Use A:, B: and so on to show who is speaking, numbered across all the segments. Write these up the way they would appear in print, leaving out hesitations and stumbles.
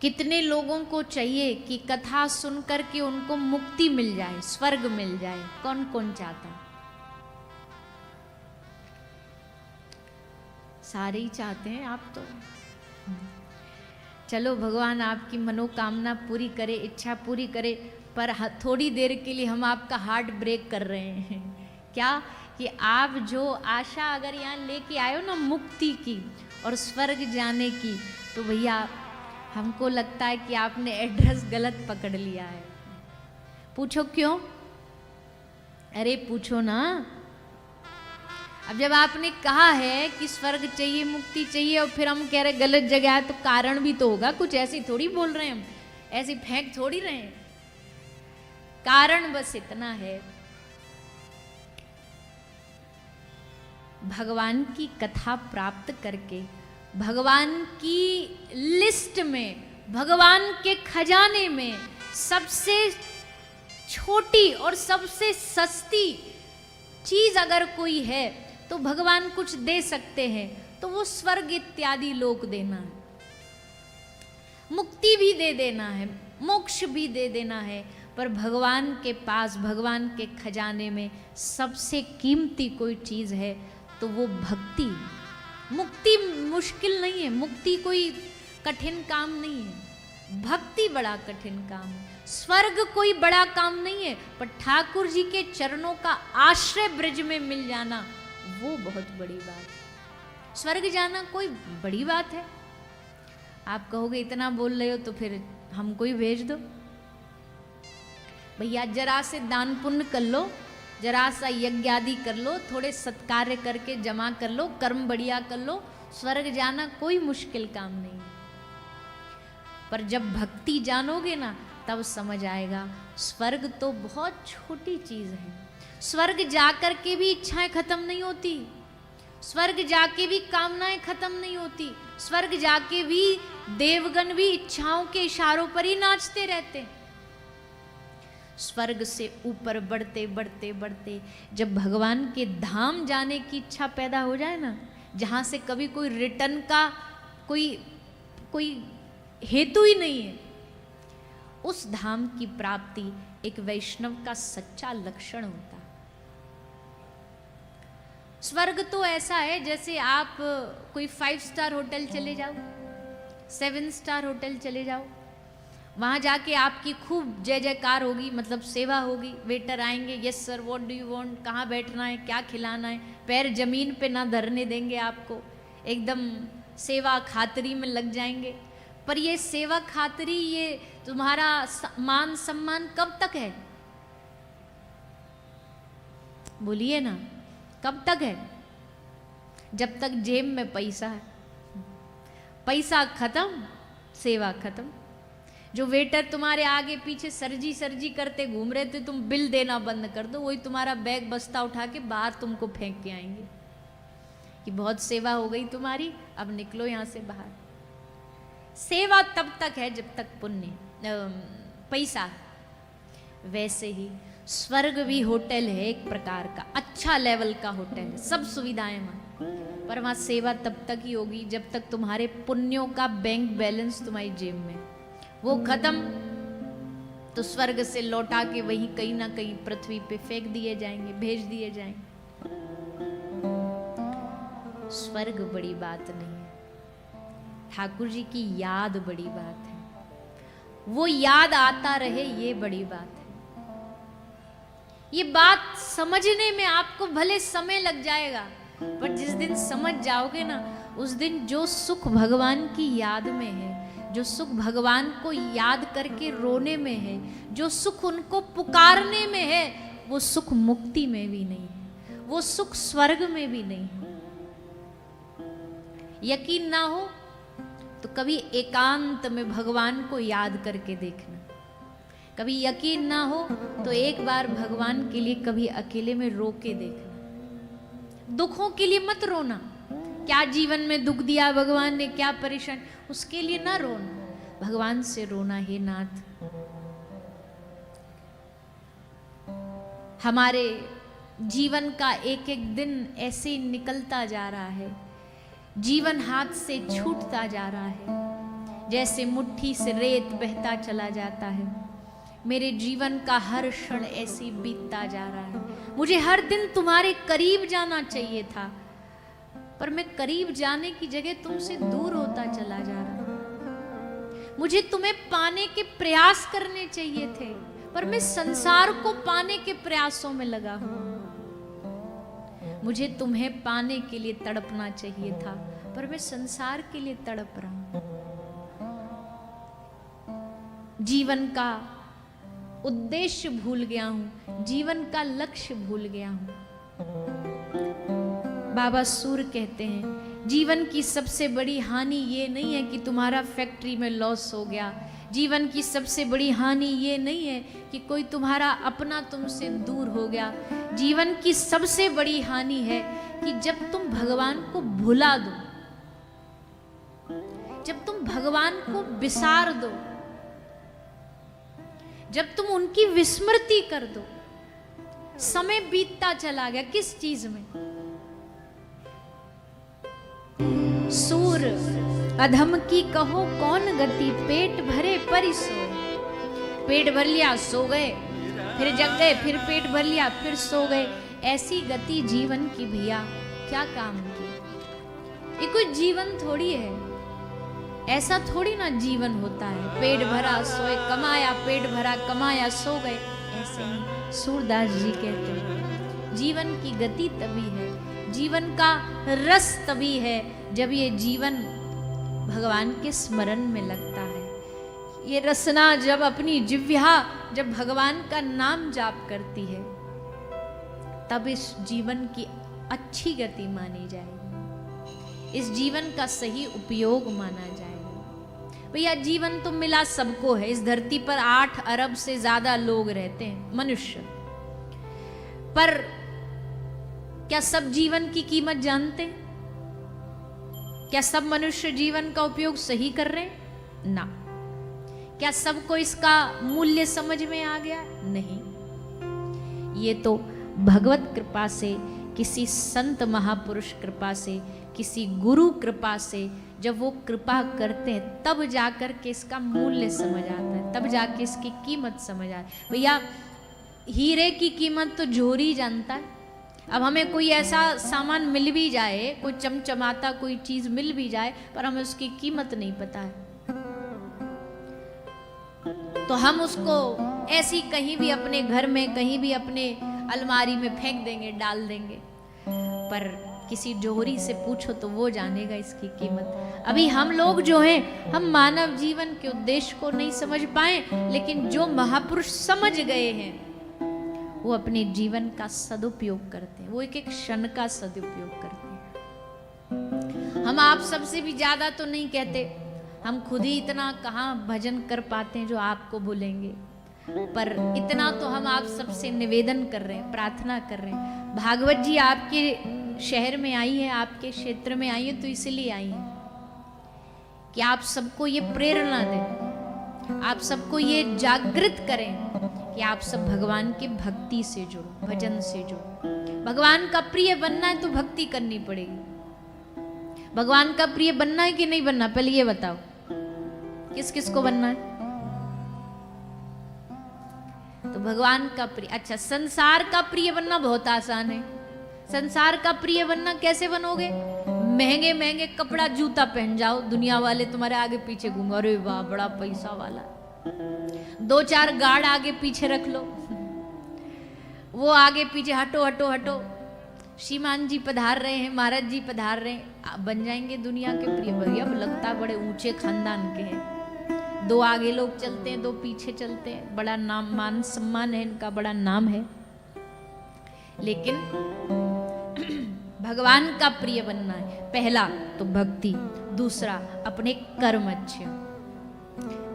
A: कितने लोगों को चाहिए कि कथा सुन करके उनको मुक्ति मिल जाए, स्वर्ग मिल जाए? कौन कौन चाहता? सारे ही चाहते हैं। आप तो चलो, भगवान आपकी मनोकामना पूरी करे, इच्छा पूरी करे, पर थोड़ी देर के लिए हम आपका हार्ट ब्रेक कर रहे हैं। क्या कि आप जो आशा अगर यहाँ लेके आए हो ना मुक्ति की और स्वर्ग जाने की, तो भैया हमको लगता है कि आपने एड्रेस गलत पकड़ लिया है। पूछो क्यों? अरे पूछो ना। अब जब आपने कहा है कि स्वर्ग चाहिए, मुक्ति चाहिए, और फिर हम कह रहे गलत जगह है, तो कारण भी तो होगा कुछ। ऐसे थोड़ी बोल रहे हैं हम, ऐसे फेंक थोड़ी रहे हैं। कारण बस इतना है, भगवान की कथा प्राप्त करके भगवान की लिस्ट में, भगवान के खजाने में सबसे छोटी और सबसे सस्ती चीज अगर कोई है तो भगवान कुछ दे सकते हैं, तो वो स्वर्ग इत्यादि लोक देना है, मुक्ति भी दे देना है, मोक्ष भी दे देना है। पर भगवान के पास, भगवान के खजाने में सबसे कीमती कोई चीज है तो वो भक्ति। मुक्ति मुश्किल नहीं है, मुक्ति कोई कठिन काम नहीं है, भक्ति बड़ा कठिन काम है। स्वर्ग कोई बड़ा काम नहीं है, पर ठाकुर जी के चरणों का आश्रय ब्रज में मिल जाना वो बहुत बड़ी बात है। स्वर्ग जाना कोई बड़ी बात है? आप कहोगे इतना बोल रहे हो तो फिर हमको ही भेज दो। भैया जरा से दान पुण्य कर लो, जरा सा यज्ञ आदि कर लो, थोड़े सत्कार्य करके जमा कर लो, कर्म बढ़िया कर लो, स्वर्ग जाना कोई मुश्किल काम नहीं है। पर जब भक्ति जानोगे ना तब समझ आएगा स्वर्ग तो बहुत छोटी चीज है। स्वर्ग जाकर के भी इच्छाएं खत्म नहीं होती, स्वर्ग जाके भी कामनाएं खत्म नहीं होती, स्वर्ग जाके भी देवगण भी इच्छाओं के इशारों पर ही नाचते रहते। स्वर्ग से ऊपर बढ़ते बढ़ते बढ़ते जब भगवान के धाम जाने की इच्छा पैदा हो जाए ना, जहां से कभी कोई रिटर्न का कोई हेतु ही नहीं है, उस धाम की प्राप्ति एक वैष्णव का सच्चा लक्षण होता है। स्वर्ग तो ऐसा है जैसे आप कोई 5 स्टार होटल चले जाओ, 7 स्टार होटल चले जाओ, वहां जाके आपकी खूब जय जयकार होगी, मतलब सेवा होगी, वेटर आएंगे, yes sir what do you want, कहाँ बैठना है, क्या खिलाना है, पैर जमीन पे ना धरने देंगे आपको, एकदम सेवा खातरी में लग जाएंगे। पर ये सेवा खातरी, ये तुम्हारा मान सम्मान कब तक है? बोलिए ना, कब तक है? जब तक जेब में पैसा है। पैसा खत्म, सेवा खत्म। जो वेटर तुम्हारे आगे पीछे सरजी सरजी करते घूम रहे थे, तुम बिल देना बंद कर दो, वही तुम्हारा बैग बस्ता उठा के बाहर तुमको फेंक के आएंगे कि बहुत सेवा हो गई तुम्हारी, अब निकलो यहां से बाहर। सेवा तब तक है जब तक पुण्य पैसा। वैसे ही स्वर्ग भी होटल है एक प्रकार का, अच्छा लेवल का होटल है, सब सुविधाएं वहां, पर वहां सेवा तब तक ही होगी जब तक तुम्हारे पुण्यों का बैंक बैलेंस तुम्हारी जेब में। वो खत्म तो स्वर्ग से लौटा के वहीं कहीं ना कहीं पृथ्वी पे फेंक दिए जाएंगे, भेज दिए जाएंगे। स्वर्ग बड़ी बात नहीं है, ठाकुर जी की याद बड़ी बात है, वो याद आता रहे ये बड़ी बात है। ये बात समझने में आपको भले समय लग जाएगा, पर जिस दिन समझ जाओगे ना, उस दिन जो सुख भगवान की याद में है, जो सुख भगवान को याद करके रोने में है, जो सुख उनको पुकारने में है, वो सुख मुक्ति में भी नहीं है, वो सुख स्वर्ग में भी नहीं है। यकीन ना हो तो कभी एकांत में भगवान को याद करके देखना, कभी यकीन ना हो तो एक बार भगवान के लिए कभी अकेले में रो के देखना। दुखों के लिए मत रोना, क्या जीवन में दुख दिया भगवान ने, क्या परेशान, उसके लिए ना रोना, भगवान से रोना, हे नाथ हमारे जीवन का एक एक दिन ऐसे निकलता जा रहा है, जीवन हाथ से छूटता जा रहा है, जैसे मुट्ठी से रेत बहता चला जाता है। मेरे जीवन का हर क्षण ऐसे बीतता जा रहा है। मुझे हर दिन तुम्हारे करीब जाना चाहिए था, पर मैं करीब जाने की जगह तुमसे दूर होता चला जा रहा हूं। मुझे तुम्हें पाने के प्रयास करने चाहिए थे, पर मैं संसार को पाने के प्रयासों में लगा हुआ हूं। मुझे तुम्हें पाने के लिए तड़पना चाहिए था, पर मैं संसार के लिए तड़प रहा हूं। जीवन का उद्देश्य भूल गया हूं, जीवन का लक्ष्य भूल गया हूं। बाबा सूर कहते हैं, जीवन की सबसे बड़ी हानि ये नहीं है कि तुम्हारा फैक्ट्री में लॉस हो गया। जीवन की सबसे बड़ी हानि ये नहीं है कि कोई तुम्हारा अपना तुमसे दूर हो गया। जीवन की सबसे बड़ी हानि है कि जब तुम भगवान को भुला दो, जब तुम भगवान को विसार दो, जब तुम उनकी विस्मृति कर दो। समय बीतता चला गया किस चीज में? सूर अधम की कहो कौन गति, पेट भरे परि सोए। पेट भर लिया सो गए, फिर जग गए, फिर पेट भर लिया फिर सो गए। ऐसी गति जीवन की भैया क्या काम की? ये कोई जीवन थोड़ी है, ऐसा थोड़ी ना जीवन होता है। पेट भरा सोए कमाया, पेट भरा कमाया सो गए, ऐसे ही सूरदास जी कहते हैं जीवन की गति तभी है, जीवन का रस तभी है जब ये जीवन भगवान के स्मरण में लगता है। ये रसना जब अपनी जिह्वा जब भगवान का नाम जाप करती है, तब इस जीवन की अच्छी गति मानी जाएगी, इस जीवन का सही उपयोग माना जाएगा। भैया जीवन तो मिला सबको है। इस धरती पर 8 अरब से ज्यादा लोग रहते हैं, मनुष्य। पर क्या सब जीवन की कीमत जानते हैं? क्या सब मनुष्य जीवन का उपयोग सही कर रहे हैं? ना। क्या सबको इसका मूल्य समझ में आ गया? नहीं। ये तो भगवत कृपा से, किसी संत महापुरुष कृपा से, किसी गुरु कृपा से जब वो कृपा करते हैं, तब जाकर के इसका मूल्य समझ आता है, तब जाके इसकी कीमत समझ आती है। भैया हीरे की कीमत तो जोहरी जानता है। अब हमें कोई ऐसा सामान मिल भी जाए, कोई चमचमाता कोई चीज मिल भी जाए, पर हमें उसकी कीमत नहीं पता है, तो हम उसको ऐसी कहीं भी अपने घर में, कहीं भी अपने अलमारी में फेंक देंगे, डाल देंगे। पर किसी जोहरी से पूछो तो वो जानेगा इसकी कीमत। अभी हम लोग जो हैं, हम मानव जीवन के उद्देश्य को नहीं समझ पाए, लेकिन जो महापुरुष समझ गए हैं वो अपने जीवन का सदुपयोग करते हैं, वो एक एक क्षण का सदुपयोग करते हैं। हम आप सबसे भी ज्यादा तो नहीं कहते, हम खुद ही इतना कहाँ भजन कर पाते हैं जो आपको भूलेंगे, पर इतना तो हम आप सबसे निवेदन कर रहे हैं, प्रार्थना कर रहे हैं। भागवत जी आपके शहर में आई है, आपके क्षेत्र में आई है, तो इसलिए आई है कि आप सबको ये प्रेरणा दें, आप सबको ये जागृत करें कि आप सब भगवान के भक्ति से जुड़ो, भजन से जुड़ो। भगवान का प्रिय बनना है तो भक्ति करनी पड़ेगी। भगवान का प्रिय बनना है कि नहीं बनना, पहले ये बताओ, किस किस को बनना है? तो भगवान का प्रिय। अच्छा, संसार का प्रिय बनना बहुत आसान है। संसार का प्रिय बनना कैसे बनोगे? महंगे महंगे कपड़ा जूता पहन जाओ, दुनिया वाले तुम्हारे आगे पीछे घूमो, अरे वाह बड़ा पैसा वाला। 2-4 गार्ड आगे पीछे रख लो, वो आगे पीछे हटो हटो हटो, श्रीमान जी पधार रहे हैं, महाराज जी पधार रहे हैं, बन जाएंगे दुनिया के प्रिय। भैया लगता बड़े ऊंचे खानदान के हैं। 2 आगे लोग चलते हैं, 2 पीछे चलते हैं, बड़ा नाम मान सम्मान है इनका, बड़ा नाम है। लेकिन भगवान का प्रिय बनना है, पहला तो भक्ति, दूसरा अपने कर्म अच्छे हो,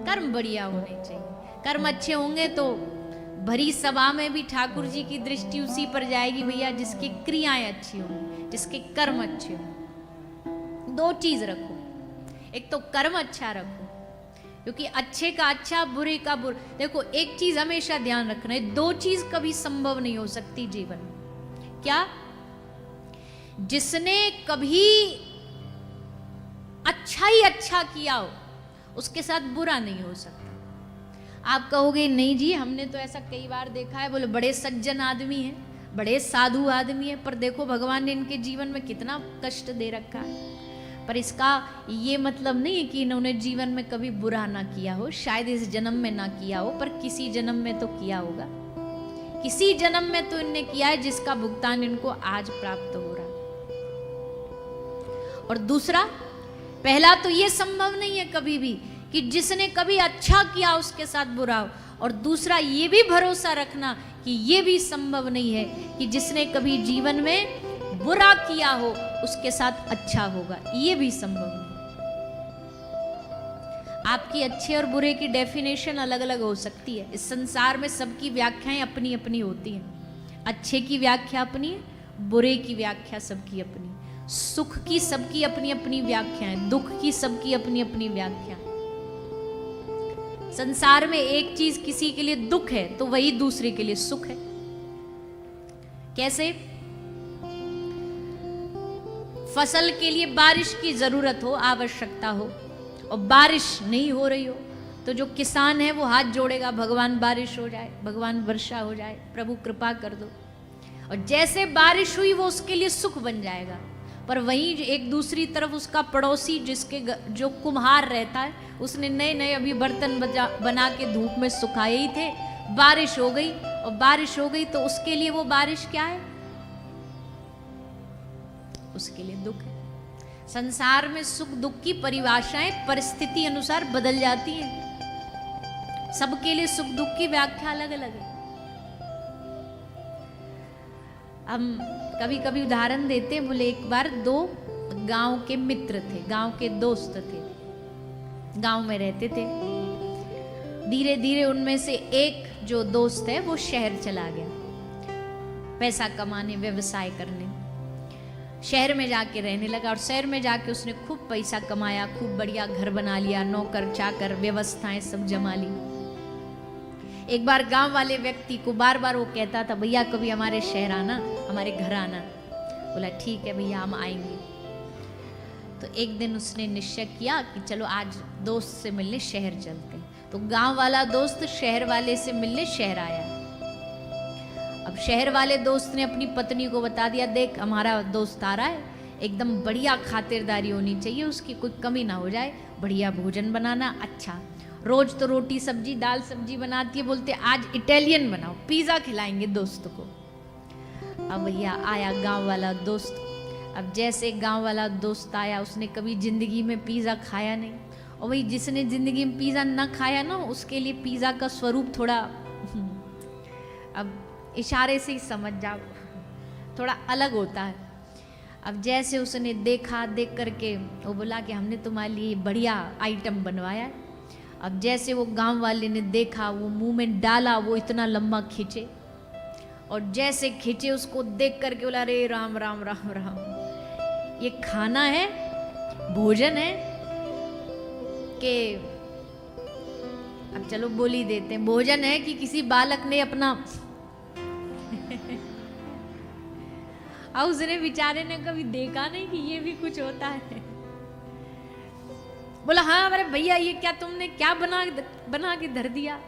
A: कर्म बढ़िया होने चाहिए। कर्म अच्छे होंगे तो भरी सभा में भी ठाकुर जी की दृष्टि उसी पर जाएगी भैया जिसकी क्रियाएं अच्छी होंगी, जिसके कर्म अच्छे हों। 2 चीज रखो, एक तो कर्म अच्छा रखो, क्योंकि अच्छे का अच्छा, बुरे का बुरा। देखो एक चीज हमेशा ध्यान रखना है, 2 चीज कभी संभव नहीं हो सकती जीवन में। क्या? जिसने कभी अच्छा ही अच्छा किया हो उसके साथ बुरा नहीं हो सकता। आप कहोगे नहीं जी हमने तो ऐसा कई बार देखा है, बोले बड़े सज्जन आदमी हैं, बड़े साधु आदमी हैं, पर देखो भगवान ने इनके जीवन में कितना कष्ट दे रखा है। पर इसका ये मतलब नहीं है कि इन्होंने जीवन में कभी बुरा ना किया हो, शायद इस जन्म में ना किया हो, पर किसी जन्म में तो किया होगा, किसी जन्म में तो इनने किया है जिसका भुगतान इनको आज प्राप्त हो रहा है। और दूसरा, पहला तो ये संभव नहीं है कभी भी कि जिसने कभी अच्छा किया उसके साथ बुरा हो, और दूसरा ये भी भरोसा रखना कि ये भी संभव नहीं है कि जिसने कभी जीवन में बुरा किया हो उसके साथ अच्छा होगा, ये भी संभव नहीं। आपकी अच्छे और बुरे की डेफिनेशन अलग अलग हो सकती है। इस संसार में सबकी व्याख्याएं अपनी अपनी होती हैं। अच्छे की व्याख्या अपनी है, बुरे की व्याख्या सबकी अपनी, सुख की सबकी अपनी अपनी व्याख्या है, दुख की सबकी अपनी अपनी व्याख्या। संसार में एक चीज किसी के लिए दुख है तो वही दूसरे के लिए सुख है। कैसे? फसल के लिए बारिश की जरूरत हो, आवश्यकता हो, और बारिश नहीं हो रही हो तो जो किसान है वो हाथ जोड़ेगा, भगवान बारिश हो जाए, भगवान वर्षा हो जाए, प्रभु कृपा कर दो। और जैसे बारिश हुई वो उसके लिए सुख बन जाएगा। पर वहीं एक दूसरी तरफ उसका पड़ोसी जिसके जो कुम्हार रहता है, उसने नए नए अभी बर्तन बना के धूप में सुखाए ही थे, बारिश हो गई, और बारिश हो गई तो उसके लिए वो बारिश क्या है? उसके लिए दुख है। संसार में सुख दुख की परिभाषाएं परिस्थिति अनुसार बदल जाती हैं। सबके लिए सुख दुख की व्याख्या अलग अलग है। हम कभी कभी उदाहरण देते हैं, बोले एक बार दो गांव के मित्र थे, गांव के दोस्त थे, गांव में रहते थे। धीरे धीरे उनमें से एक जो दोस्त है वो शहर चला गया पैसा कमाने, व्यवसाय करने। शहर में जाके रहने लगा, और शहर में जाके उसने खूब पैसा कमाया, खूब बढ़िया घर बना लिया, नौकर चाकर व्यवस्थाएं सब जमा ली। एक बार गांव वाले व्यक्ति को बार बार वो कहता था, भैया कभी हमारे शहर आना, हमारे घर आना। बोला ठीक है भैया हम आएंगे। तो एक दिन उसने निश्चय किया कि चलो आज दोस्त से मिलने शहर चलते हैं। तो गांव वाला दोस्त शहर वाले से मिलने शहर आया। अब शहर वाले दोस्त ने अपनी पत्नी को बता दिया, देख हमारा दोस्त आ रहा है, एकदम बढ़िया खातिरदारी होनी चाहिए उसकी, कोई कमी ना हो जाए, बढ़िया भोजन बनाना, अच्छा रोज तो रोटी सब्जी दाल सब्जी बनाती है, बोलते आज इटालियन बनाओ, पिज़्ज़ा खिलाएंगे दोस्त को। अब भैया आया गांव वाला दोस्त। अब जैसे गांव वाला दोस्त आया, उसने कभी जिंदगी में पिज़्ज़ा खाया नहीं, और वही जिसने जिंदगी में पिज़्ज़ा ना खाया ना, उसके लिए पिज़्ज़ा का स्वरूप थोड़ा अब इशारे से ही समझ जाओ, थोड़ा अलग होता है। अब जैसे उसने देखा, देख करके वो बोला कि हमने तुम्हारे लिए बढ़िया आइटम बनवाया है। अब जैसे वो गांव वाले ने देखा, वो मुंह में डाला, वो इतना लंबा खींचे, और जैसे खींचे उसको देख करके बोला, अरे राम राम राम राम, ये खाना है, भोजन है कि अब चलो बोल ही देते हैं, भोजन है कि किसी बालक ने अपना और उसने बेचारे ने कभी देखा नहीं कि ये भी कुछ होता है। बोला हाँ अरे भैया ये क्या तुमने क्या बना के धर दिया,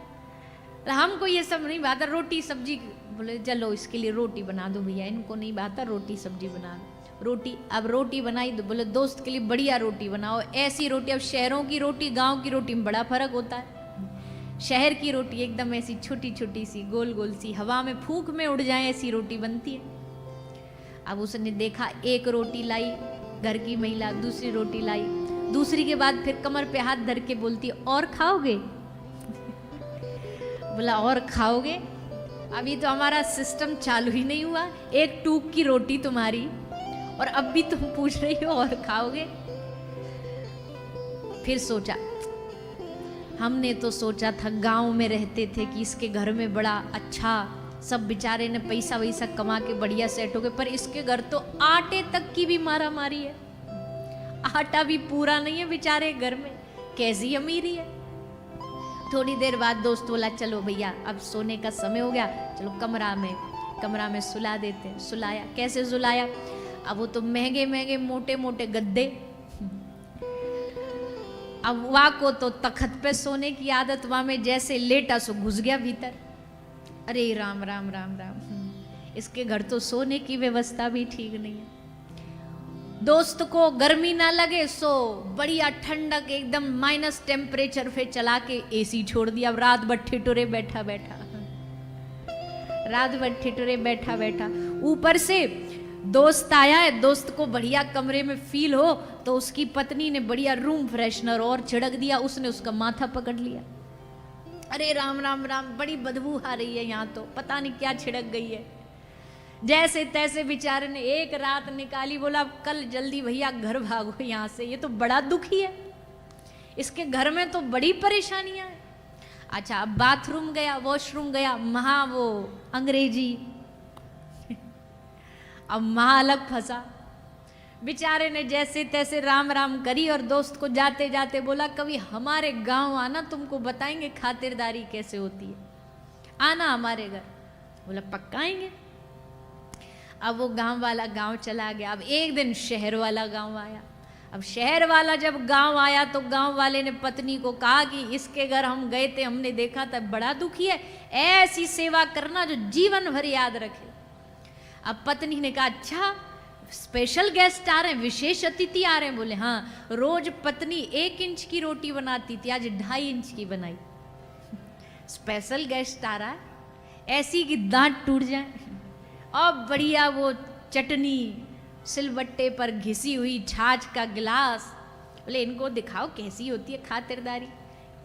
A: हमको ये सब नहीं बात, रोटी सब्जी। बोले चलो इसके लिए रोटी बना दो भैया, इनको नहीं बात, रोटी सब्जी बना दो। रोटी, अब रोटी बनाई तो बोले दोस्त के लिए बढ़िया रोटी बनाओ, ऐसी रोटी। अब शहरों की रोटी गांव की रोटी में बड़ा फर्क होता है। शहर की रोटी एकदम ऐसी छोटी छोटी सी गोल गोल सी, हवा में फूंक में उड़ जाए ऐसी रोटी बनती है। अब उसने देखा, एक रोटी लाई घर की महिला, दूसरी रोटी लाई, दूसरी के बाद फिर कमर पे हाथ धर के बोलती और खाओगे? बोला और खाओगे? अभी तो हमारा सिस्टम चालू ही नहीं हुआ, एक टूक की रोटी तुम्हारी, और अब भी तुम पूछ रही हो और खाओगे? फिर सोचा, हमने तो सोचा था गांव में रहते थे कि इसके घर में बड़ा अच्छा, सब बेचारे ने पैसा वैसा कमा के बढ़िया सेट हो गए, पर इसके घर तो आटे तक की भी मारा मारी है, आटा भी पूरा नहीं है बेचारे घर में, कैसी अमीरी है। थोड़ी देर बाद दोस्त बोला चलो भैया अब सोने का समय हो गया, चलो कमरा में सुला देते हैं। सुलाया, कैसे सुलाया? अब वो तो महंगे महंगे मोटे मोटे गद्दे, अब वहाँ को तो तखत पे सोने की आदत, वहाँ में जैसे लेटा सो घुस गया भीतर। अरे राम राम राम राम, इसके घर तो सोने की व्यवस्था भी ठीक नहीं है। दोस्त को गर्मी ना लगे सो बढ़िया ठंडक एकदम माइनस टेम्परेचर पे चला के एसी छोड़ दिया। अब रात भर ठिठुरे बैठा बैठा, रात भर ठिठुरे बैठा बैठा। ऊपर से दोस्त आया है, दोस्त को बढ़िया कमरे में फील हो तो उसकी पत्नी ने बढ़िया रूम फ्रेशनर और छिड़क दिया, उसने उसका माथा पकड़ लिया। अरे राम राम राम, बड़ी बदबू आ रही है यहाँ तो, पता नहीं क्या छिड़क गई है। जैसे तैसे बेचारे ने एक रात निकाली, बोला अब कल जल्दी भैया घर भागो यहाँ से, ये तो बड़ा दुखी है, इसके घर में तो बड़ी परेशानियां हैं। अच्छा, अब बाथरूम गया, वॉशरूम गया, महा वो अंग्रेजी अब महा अलग फंसा। बेचारे ने जैसे तैसे राम राम करी और दोस्त को जाते जाते बोला कभी हमारे गांव आना, तुमको बताएंगे खातिरदारी कैसे होती है, आना हमारे घर। बोला पक्का आएंगे। अब वो गांव वाला गांव चला गया। अब एक दिन शहर वाला गांव आया। अब शहर वाला जब गांव आया तो गांव वाले ने पत्नी को कहा कि इसके घर हम गए थे, हमने देखा था बड़ा दुखी है, ऐसी सेवा करना जो जीवन भर याद रखे। अब पत्नी ने कहा अच्छा स्पेशल गेस्ट आ रहे हैं, विशेष अतिथि आ रहे हैं। बोले हाँ, रोज पत्नी 1 इंच की रोटी बनाती थी, आज 2.5 इंच की बनाई। स्पेशल गेस्ट आ रहा है, ऐसी कि दांत टूट जाए। और बढ़िया वो चटनी, सिलबट्टे पर घिसी हुई छाछ का गिलास। बोले इनको दिखाओ कैसी होती है खातिरदारी।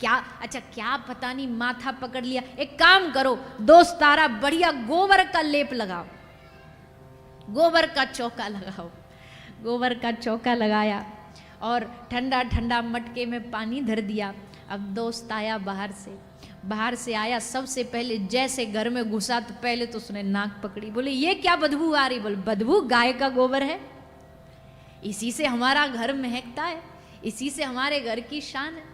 A: क्या अच्छा, क्या पता नहीं माथा पकड़ लिया। एक काम करो, दोस्त तारा बढ़िया गोबर का लेप लगाओ, गोबर का चौका लगाओ। गोबर का चौका लगाया और ठंडा ठंडा मटके में पानी धर दिया। अब दोस्त आया बाहर से आया, सबसे पहले जैसे घर में घुसा तो पहले तो उसने नाक पकड़ी। बोले ये क्या बदबू आ रही? बोले बदबू गाय का गोबर है, इसी से हमारा घर महकता है, इसी से हमारे घर की शान है।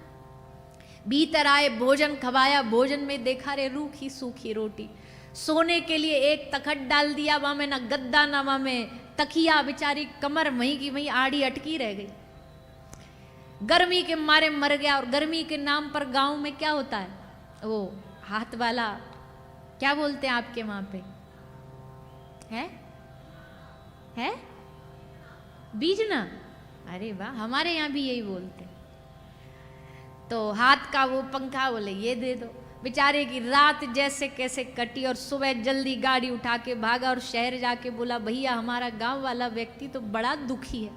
A: भीतर आए, भोजन खवाया, भोजन में देखा रे रूखी सूखी रोटी। सोने के लिए एक तखत डाल दिया, वहां में ना गद्दा ना वहां में तकिया, बेचारी कमर वहीं की वहीं आड़ी अटकी रह गई। गर्मी के मारे मर गया। और गर्मी के नाम पर गांव में क्या होता है, वो हाथ वाला क्या बोलते हैं आपके वहां पे, है बीजना? अरे वाह, हमारे यहाँ भी यही बोलते हैं। तो हाथ का वो पंखा, बोले ये दे दो। बेचारे की रात जैसे कैसे कटी और सुबह जल्दी गाड़ी उठा के भागा और शहर जाके बोला भैया हमारा गांव वाला व्यक्ति तो बड़ा दुखी है,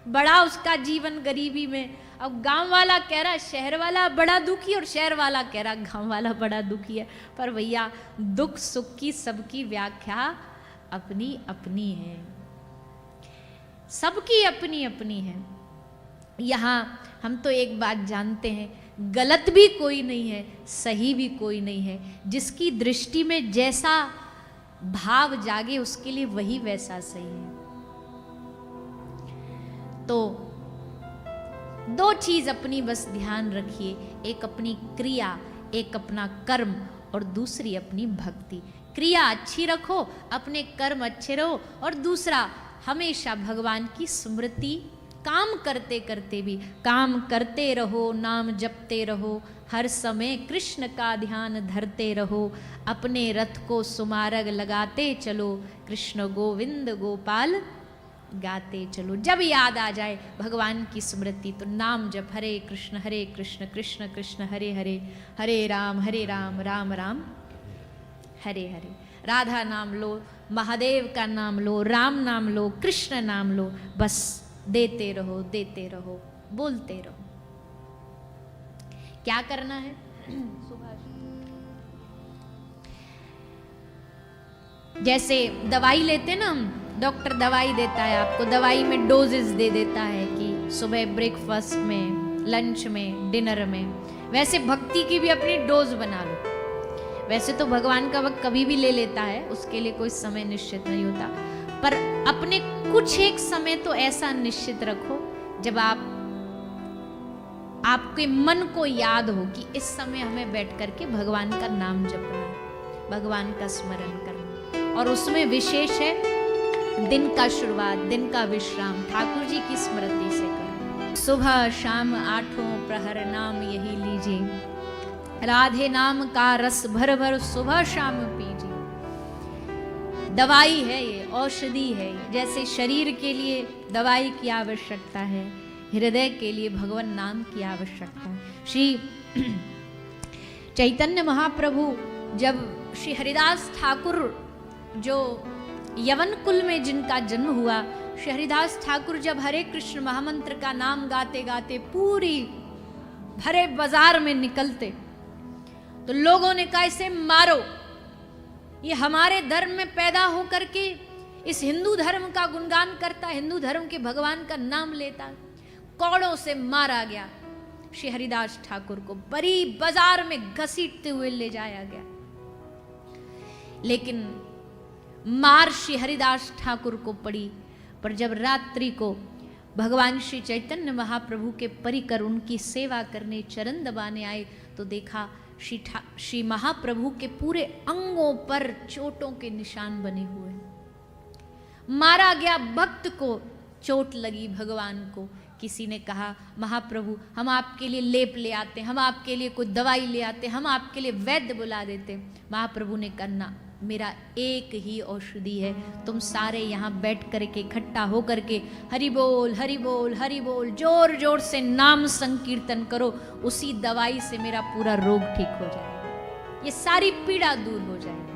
A: बड़ा उसका जीवन गरीबी में। अब गांव वाला कह रहा शहर वाला बड़ा दुखी, और शहर वाला कह रहा गांव वाला बड़ा दुखी है। पर भैया दुख सुख की सबकी व्याख्या अपनी अपनी है, सबकी अपनी अपनी है। यहाँ हम तो एक बात जानते हैं, गलत भी कोई नहीं है, सही भी कोई नहीं है। जिसकी दृष्टि में जैसा भाव जागे उसके लिए वही वैसा सही है। तो 2 चीज अपनी बस ध्यान रखिए, एक अपनी क्रिया, एक अपना कर्म, और दूसरी अपनी भक्ति। क्रिया अच्छी रखो, अपने कर्म अच्छे रहो, और दूसरा हमेशा भगवान की स्मृति, काम करते करते भी काम करते रहो, नाम जपते रहो, हर समय कृष्ण का ध्यान धरते रहो, अपने रथ को सुमारग लगाते चलो, कृष्ण गोविंद गोपाल गाते चलो। जब याद आ जाए भगवान की स्मृति तो नाम जप, हरे कृष्ण कृष्ण कृष्ण हरे हरे, हरे राम राम राम हरे हरे। राधा नाम लो, महादेव का नाम लो, राम नाम लो, कृष्ण नाम लो, बस देते रहो, बोलते रहो। क्या करना है? जैसे दवाई लेते ना हम, डॉक्टर दवाई देता है आपको, दवाई में डोजेस दे देता है कि सुबह ब्रेकफास्ट में, लंच में, डिनर में, वैसे भक्ति की भी अपनी डोज बना लो। वैसे तो भगवान का वक्त कभी भी ले लेता है, उसके लिए कोई समय निश्चित नहीं होता, पर अपने कुछ एक समय तो ऐसा निश्चित रखो जब आपके मन को याद हो कि इस समय हमें बैठ करके भगवान का नाम जपना है, भगवान का स्मरण करना। और उसमें विशेष है दिन का शुरुआत, दिन का विश्राम ठाकुर जी की स्मृति से करो। सुबह शाम आठों प्रहर नाम यही लीजिए, राधे नाम का रस भर भर सुबह शाम पीजिए। दवाई है ये, औषधि है ये। जैसे शरीर के लिए दवाई की आवश्यकता है, हृदय के लिए भगवान नाम की आवश्यकता है। श्री चैतन्य महाप्रभु जब श्री हरिदास ठाकुर, जो यवन कुल में जिनका जन्म हुआ, श्री हरिदास ठाकुर जब हरे कृष्ण महामंत्र का नाम गाते गाते पूरी भरे बाजार में निकलते, तो लोगों ने कहा इसे मारो, ये हमारे धर्म में पैदा होकर के इस हिंदू धर्म का गुणगान करता, हिंदू धर्म के भगवान का नाम लेता। कौड़ों से मारा गया। श्री हरिदास ठाकुर को बड़ी बाजार में घसीटते हुए ले जाया गया। लेकिन मार श्री हरिदास ठाकुर को पड़ी। पर जब रात्रि को भगवान श्री चैतन्य महाप्रभु के परिकर उनकी सेवा करने, चरण दबाने आए, तो देखा श्री महाप्रभु के पूरे अंगों पर चोटों के निशान बने हुए। मारा गया भक्त को चोट लगी भगवान को। किसी ने कहा महाप्रभु हम आपके लिए लेप ले आते, हम आपके लिए कोई दवाई ले आते, हम आपके लिए वैद्य बुला देते। महाप्रभु ने कहा मेरा एक ही औषधि है, तुम सारे यहाँ बैठ करके इकट्ठा होकर के हरि बोल हरि बोल हरि बोल जोर जोर से नाम संकीर्तन करो, उसी दवाई से मेरा पूरा रोग ठीक हो जाएगा, ये सारी पीड़ा दूर हो जाएगी।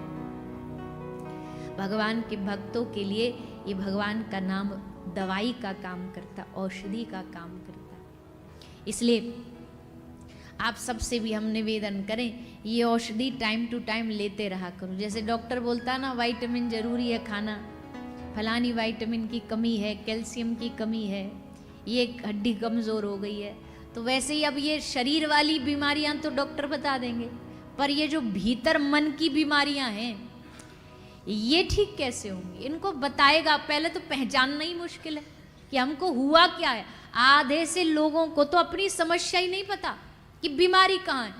A: भगवान के भक्तों के लिए ये भगवान का नाम दवाई का काम करता, औषधि का काम करता। इसलिए आप सबसे भी हम निवेदन करें, ये औषधि टाइम टू टाइम लेते रहा करो। जैसे डॉक्टर बोलता ना विटामिन जरूरी है खाना, फलानी विटामिन की कमी है, कैल्शियम की कमी है, ये हड्डी कमज़ोर हो गई है, तो वैसे ही अब ये शरीर वाली बीमारियां तो डॉक्टर बता देंगे, पर ये जो भीतर मन की बीमारियां हैं ये ठीक कैसे होंगी, इनको बताएगा। पहले तो पहचानना ही मुश्किल है कि हमको हुआ क्या है। आधे से लोगों को तो अपनी समस्या ही नहीं पता कि बीमारी कहाँ है।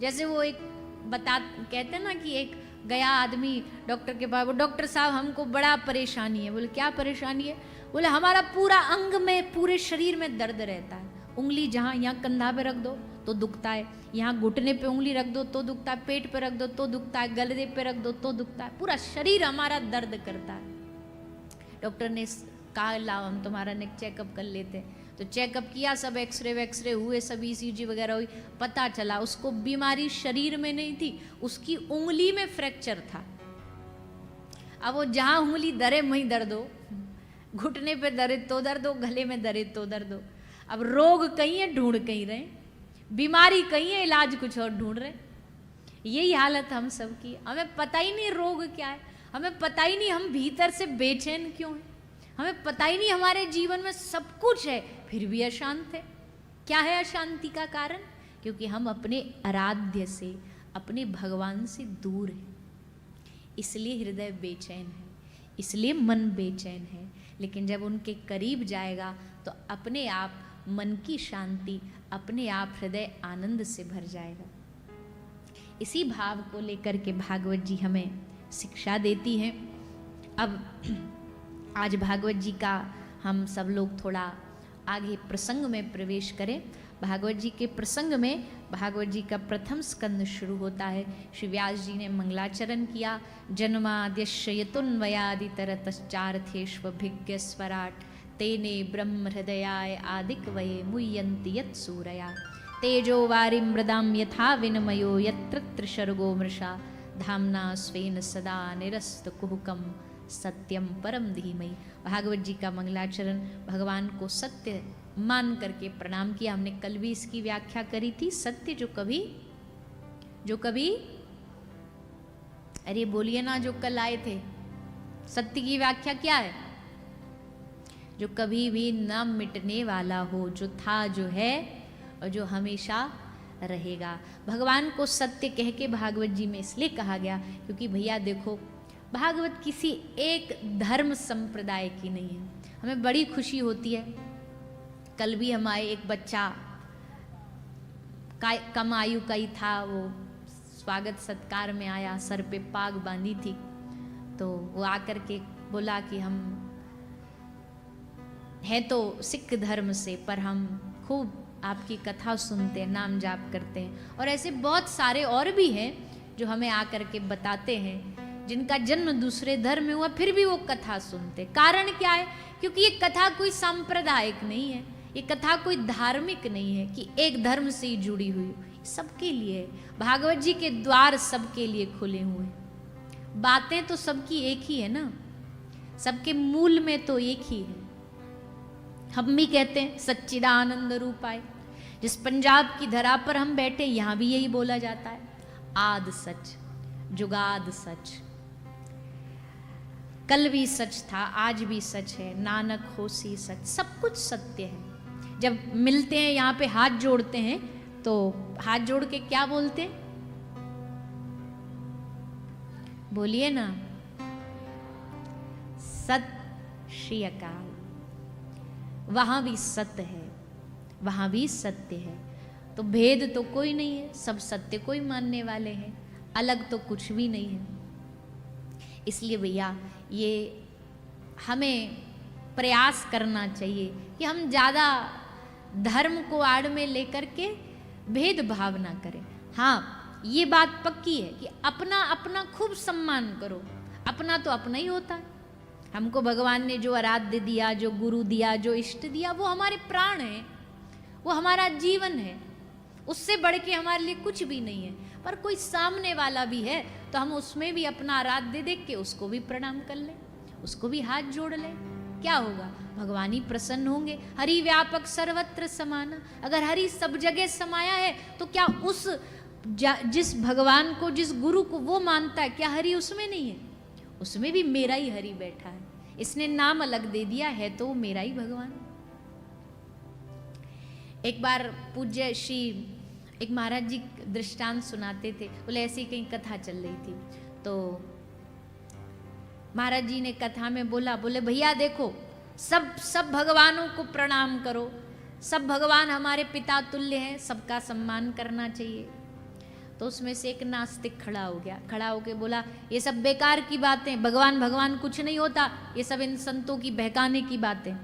A: जैसे वो एक कहते हैं ना कि एक गया आदमी डॉक्टर के पास, वो डॉक्टर साहब हमको बड़ा परेशानी है। बोले क्या परेशानी है? बोले हमारा पूरा अंग में, पूरे शरीर में दर्द रहता है। उंगली जहाँ यहाँ कंधा पे रख दो तो दुखता है, यहाँ घुटने पे उंगली रख दो तो दुखता है, पेट पे रख दो तो दुखता है, गले पे रख दो तो दुखता है, पूरा शरीर हमारा दर्द करता है। डॉक्टर ने कहा लाओ हम तुम्हारा नेक चेकअप कर लेते हैं। तो चेकअप किया, सब एक्सरे हुए, सब ECG वगैरह हुई, पता चला उसको बीमारी शरीर में नहीं थी, उसकी उंगली में फ्रैक्चर था। अब वो जहाँ उंगली दरे वहीं दर्द हो, घुटने पे दर्द तो दर्द हो, गले में दर्द तो दर्द हो। अब रोग कहीं है ढूंढ कहीं रहे, बीमारी कहीं है इलाज कुछ और ढूंढ रहे। यही हालत हम सब की। हमें पता ही नहीं रोग क्या है, हमें पता ही नहीं हम भीतर से बेचैन क्यों हैं, हमें पता ही नहीं हमारे जीवन में सब कुछ है फिर भी अशांत है। क्या है अशांति का कारण? क्योंकि हम अपने आराध्य से, अपने भगवान से दूर हैं, इसलिए हृदय बेचैन है, इसलिए मन बेचैन है। लेकिन जब उनके करीब जाएगा तो अपने आप मन की शांति, अपने आप हृदय आनंद से भर जाएगा। इसी भाव को लेकर के भागवत जी हमें शिक्षा देती हैं। अब आज भागवत जी का हम सब लोग थोड़ा आगे प्रसंग में प्रवेश करें। भागवत जी के प्रसंग में भागवत जी का प्रथम स्कंद शुरू होता है। श्री व्यास जी ने मंगलाचरण किया। जन्माद्यस्य यतुन्वयादितरतश्चार्थेष्वभिज्ञ स्वराट तेने ब्रह्म हृदयाय आदिक वये मुह्यन्ति यत् सूरया तेजो वारिं मृदां यथा विनिमयो यत्र शर्गो मृषा धाम्ना स्वेन सदा निरस्तकुहकं सत्यम परम धीमहि। भागवत जी का मंगलाचरण, भगवान को सत्य मान करके प्रणाम किया। हमने कल भी इसकी व्याख्या करी थी। सत्य जो कभी अरे बोलिए ना, जो कल आए थे, सत्य की व्याख्या क्या है? जो कभी भी न मिटने वाला हो, जो था, जो है और जो हमेशा रहेगा। भगवान को सत्य कह के भागवत जी में इसलिए कहा गया क्योंकि भैया देखो, भागवत किसी एक धर्म संप्रदाय की नहीं है। हमें बड़ी खुशी होती है। कल भी हमारे एक बच्चा कम आयु का ही था, वो स्वागत सत्कार में आया, सर पे पाग बांधी थी, तो वो आकर के बोला कि हम है तो सिख धर्म से, पर हम खूब आपकी कथा सुनते हैं, नाम जाप करते हैं। और ऐसे बहुत सारे और भी हैं जो हमें आकर के बताते हैं, जिनका जन्म दूसरे धर्म में हुआ फिर भी वो कथा सुनते। कारण क्या है? क्योंकि ये कथा कोई सांप्रदायिक नहीं है, ये कथा कोई धार्मिक नहीं है कि एक धर्म से ही जुड़ी हुई, सबके लिए है। भागवत जी के द्वार सबके लिए खुले हुए हैं। बातें तो सबकी एक ही है ना, सबके मूल में तो एक ही है। हम भी कहते हैं सच्चिदानंद रूपाय। जिस पंजाब की धरा पर हम बैठे, यहां भी यही बोला जाता है, आद सच जुगाद सच। कल भी सच था, आज भी सच है, नानक होसी सच। सब कुछ सत्य है। जब मिलते हैं यहाँ पे हाथ जोड़ते हैं तो हाथ जोड़ के क्या बोलते हैं? बोलिए ना, सत श्री अकाल। वहां भी सत्य है, वहां भी सत्य है। तो भेद तो कोई नहीं है, सब सत्य को ही मानने वाले हैं, अलग तो कुछ भी नहीं है। इसलिए भैया ये हमें प्रयास करना चाहिए कि हम ज़्यादा धर्म को आड़ में लेकर के भेदभाव ना करें। हाँ, ये बात पक्की है कि अपना अपना खूब सम्मान करो। अपना तो अपना ही होता है। हमको भगवान ने जो आराध्य दिया, जो गुरु दिया, जो इष्ट दिया, वो हमारे प्राण हैं, वो हमारा जीवन है। उससे बढ़ के हमारे लिए कुछ भी नहीं है। पर कोई सामने वाला भी है तो हम उसमें भी अपना आराध्य देख के उसको भी प्रणाम कर लें, उसको भी हाथ जोड़ लें। क्या होगा? भगवान ही प्रसन्न होंगे। हरि व्यापक सर्वत्र समाना। अगर हरि सब जगह समाया है तो क्या उस जिस भगवान को, जिस गुरु को वो मानता है, क्या हरि उसमें नहीं है? उसमें भी मेरा ही हरि बैठा है। इसने नाम अलग दे दिया है तो वो मेरा ही भगवान। एक बार पूज्य श्री एक महाराज जी दृष्टांत सुनाते थे। बोले ऐसी कहीं कथा चल रही थी तो महाराज जी ने कथा में बोला, बोले भैया देखो, सब भगवानों को प्रणाम करो, सब भगवान हमारे पिता तुल्य हैं, सबका सम्मान करना चाहिए। तो उसमें से एक नास्तिक खड़ा हो गया, खड़ा होके बोला ये सब बेकार की बातें, भगवान भगवान कुछ नहीं होता, ये सब इन संतों की बहकाने की बातें।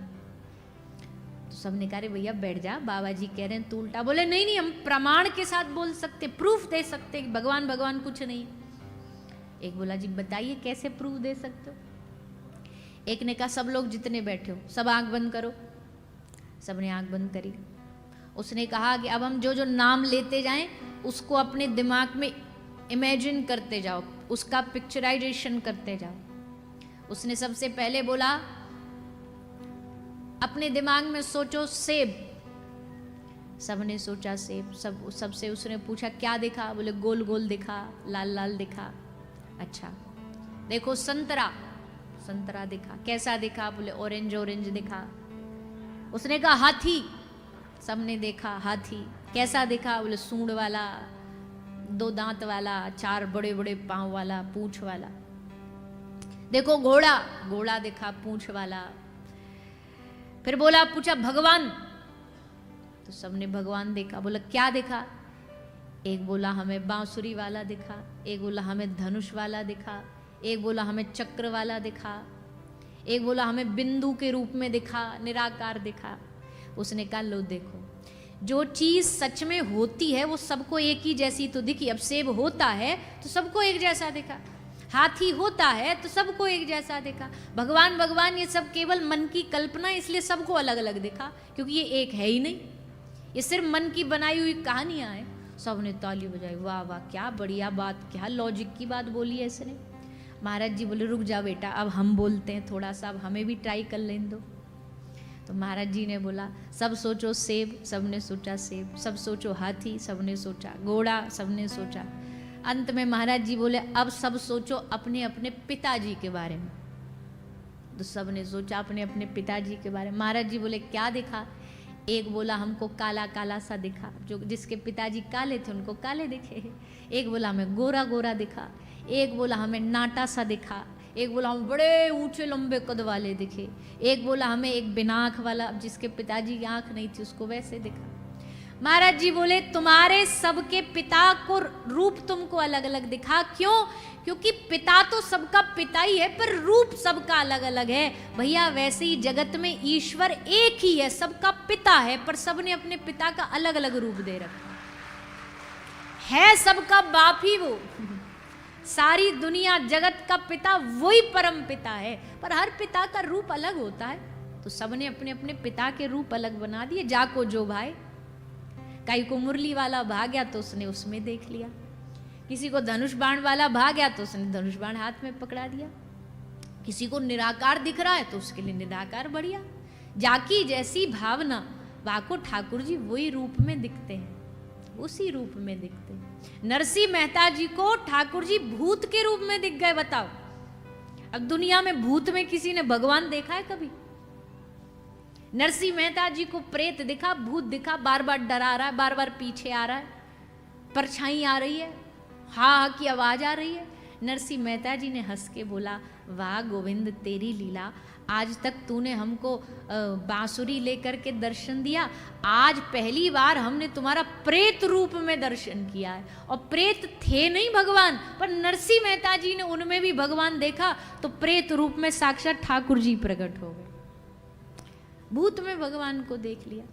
A: तो सबने कहा भैया बैठ जा, बाबा जी कह रहे हैं तू उल्टा। बोले नहीं नहीं, हम प्रमाण के साथ बोल सकते, प्रूफ दे सकते कि भगवान भगवान कुछ नहीं। एक बोला जी बताइए कैसे प्रूफ दे सकते हो? एक ने कहा सब लोग जितने बैठे हो सब आंख बंद करो। सबने आंख बंद करी। उसने कहा कि अब हम जो जो नाम लेते जाएं उसको अपने दिमाग में इमेजिन करते जाओ, उसका पिक्चराइजेशन करते जाओ। उसने सबसे पहले बोला अपने दिमाग में सोचो सेब। सबने सोचा सेब। सबसे उसने पूछा क्या देखा? बोले गोल गोल दिखा, लाल लाल दिखा। अच्छा देखो संतरा, संतरा दिखा। कैसा दिखा? बोले ऑरेंज ऑरेंज दिखा। उसने कहा हाथी। सबने देखा हाथी। कैसा दिखा? बोले सूंड वाला, 2 दांत वाला, 4 बड़े बड़े पांव वाला, पूंछ वाला। देखो घोड़ा, घोड़ा दिखा पूंछ वाला। फिर बोला, पूछा भगवान, तो सबने भगवान देखा। बोला क्या देखा? एक बोला हमें बांसुरी वाला दिखा, एक बोला हमें धनुष वाला दिखा, एक बोला हमें चक्र वाला दिखा, एक बोला हमें बिंदु के रूप में दिखा, निराकार दिखा। उसने कहा लो देखो, जो चीज सच में होती है वो सबको एक ही जैसी तो दिखी। अब सेब होता है तो सबको एक जैसा दिखा, हाथी होता है तो सबको एक जैसा दिखा। भगवान भगवान ये सब केवल मन की कल्पना, इसलिए सबको अलग अलग दिखा, क्योंकि ये एक है ही नहीं, ये सिर्फ मन की बनाई हुई कहानियां हैं। सबने ताली बजाई, वाह वाह क्या बढ़िया बात, क्या लॉजिक की बात बोली है इसने। महाराज जी बोले रुक जा बेटा, अब हम बोलते हैं थोड़ा सा, अब हमें भी ट्राई कर लेने दो। तो महाराज जी ने बोला सब सोचो सेब, सबने सोचा सेब। सब सोचो हाथी, सबने सोचा घोड़ा, सबने सोचा। अंत में महाराज जी बोले अब सब सोचो अपने अपने पिताजी के बारे में। तो सबने सोचा अपने अपने पिताजी के बारे में। महाराज जी बोले क्या दिखा? एक बोला हमको काला काला सा दिखा, जो जिसके पिताजी काले थे उनको काले दिखे। एक बोला हमें गोरा गोरा दिखा, एक बोला हमें नाटा सा दिखा, एक बोला हम बड़े ऊंचे लंबे कद वाले दिखे, एक बोला हमें एक बिना आँख वाला, जिसके पिताजी की आँख नहीं थी उसको वैसे दिखा। महाराज जी बोले तुम्हारे सबके पिता को रूप तुमको अलग अलग दिखा, क्यों? क्योंकि पिता तो सबका पिता ही है, पर रूप सबका अलग अलग है। भैया वैसे ही जगत में ईश्वर एक ही है, सबका पिता है, पर सबने अपने पिता का अलग अलग रूप दे रखा है। सबका बाप ही वो, सारी दुनिया जगत का पिता वही परम पिता है, पर हर पिता का रूप अलग होता है। तो सबने अपने अपने पिता के रूप अलग बना दिए। जाको जो भाई, कई को मुरली वाला भाग गया तो उसने उसमें देख लिया, किसी को धनुष बाण वाला भाग गया तो उसने धनुष बाण हाथ में पकड़ा दिया, किसी को निराकार दिख रहा है तो उसके लिए निराकार बढ़िया। जाकी जैसी भावना, वाको ठाकुर जी वही रूप में दिखते हैं, उसी रूप में दिखते हैं। नरसिंह मेहता जी को ठाकुर जी भूत के रूप में दिख गए, बताओ। अब दुनिया में भूत में किसी ने भगवान देखा है कभी? नरसिंह मेहता जी को प्रेत दिखा, भूत दिखा, बार बार डरा रहा है, बार बार पीछे आ रहा है, परछाई आ रही है, हा की आवाज आ रही है। नरसिंह मेहता जी ने हंस के बोला, वाह गोविंद तेरी लीला, आज तक तूने हमको बांसुरी लेकर के दर्शन दिया, आज पहली बार हमने तुम्हारा प्रेत रूप में दर्शन किया है। और प्रेत थे नहीं भगवान, पर नरसिंह मेहता जी ने उनमें भी भगवान देखा, तो प्रेत रूप में साक्षात ठाकुर जी प्रकट हो गए, भूत में भगवान को देख लिया।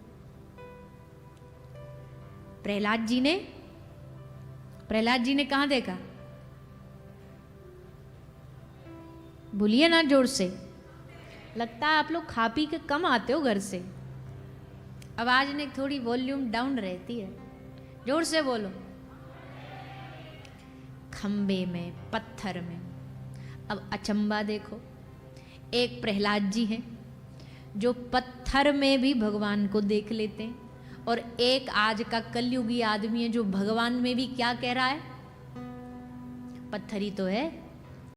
A: प्रहलाद जी ने कहां देखा? बोलिए ना जोर से, लगता है आप लोग खा पी के कम आते हो घर से, आवाज ने थोड़ी वॉल्यूम डाउन रहती है, जोर से बोलो। खंबे में, पत्थर में। अब अचंबा देखो, एक प्रहलाद जी हैं जो पत्थर में भी भगवान को देख लेते हैं, और एक आज का कलयुगी आदमी है जो भगवान में भी क्या कह रहा है? पत्थर ही तो है,